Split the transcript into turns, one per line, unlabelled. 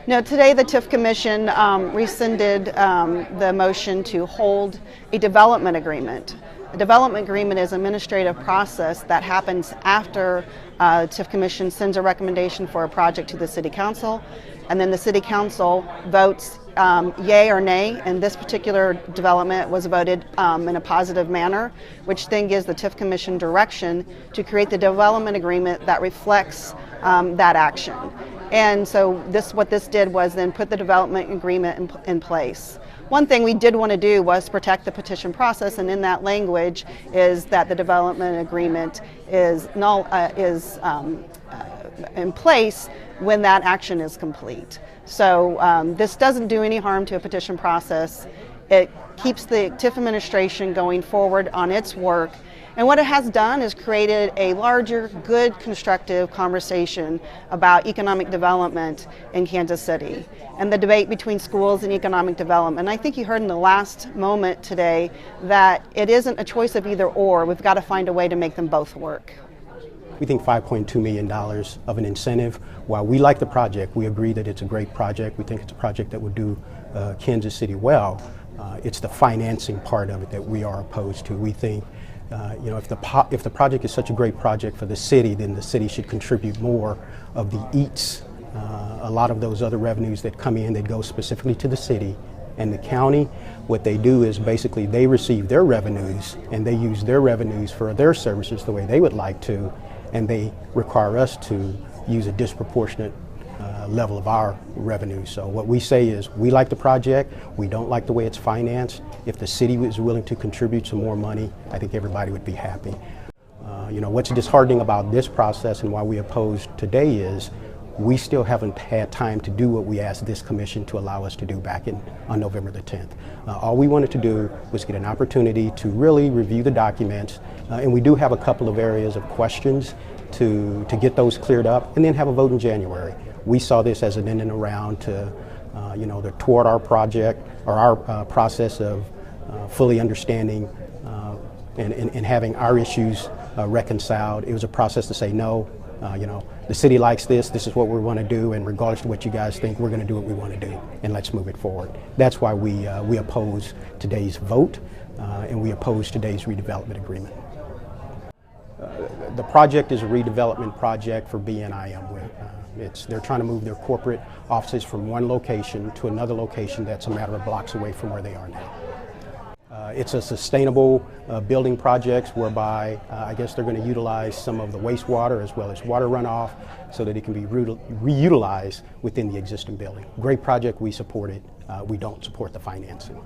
No, today the TIF Commission rescinded the motion to hold a development agreement. A development agreement is an administrative process that happens after TIF Commission sends a recommendation for a project to the City Council, and then the City Council votes yay or nay, and this particular development was voted in a positive manner, which then gives the TIF Commission direction to create the development agreement that reflects that action. And so what this did was then put the development agreement in place. One thing we did want to do was protect the petition process, and in that language is that the development agreement is in place when that action is complete. So this doesn't do any harm to a petition process. It keeps the TIF administration going forward on its work. And what it has done is created a larger, good, constructive conversation about economic development in Kansas City and the debate between schools and economic development. And I think you heard in the last moment today that it isn't a choice of either or. We've got to find a way to make them both work.
We think $5.2 million of an incentive. While we like the project, we agree that it's a great project. We think it's a project that would do Kansas City well. It's the financing part of it that we are opposed to. We think if the project is such a great project for the city, then the city should contribute more of the EATs. A lot of those other revenues that come in that go specifically to the city and the county. What they do is basically they receive their revenues and they use their revenues for their services the way they would like to, and they require us to use a disproportionate level of our revenue. So what we say is we like the project, we don't like the way it's financed. If the city is willing to contribute some more money, I think everybody would be happy. What's disheartening about this process and why we oppose today is we still haven't had time to do what we asked this commission to allow us to do back on November the 10th. All we wanted to do was get an opportunity to really review the documents, and we do have a couple of areas of questions to get those cleared up, and then have a vote in January. We saw this as an in and around to, toward our project or our process of fully understanding and having our issues reconciled. It was a process to say no. The city likes this is what we want to do, and regardless of what you guys think, we're going to do what we want to do, and let's move it forward. That's why we oppose today's vote, and we oppose today's redevelopment agreement. The project is a redevelopment project for BNIM. They're trying to move their corporate offices from one location to another location that's a matter of blocks away from where they are now. It's a sustainable building project whereby I guess they're going to utilize some of the wastewater as well as water runoff so that it can be reutilized within the existing building. Great project, we support it. We don't support the financing.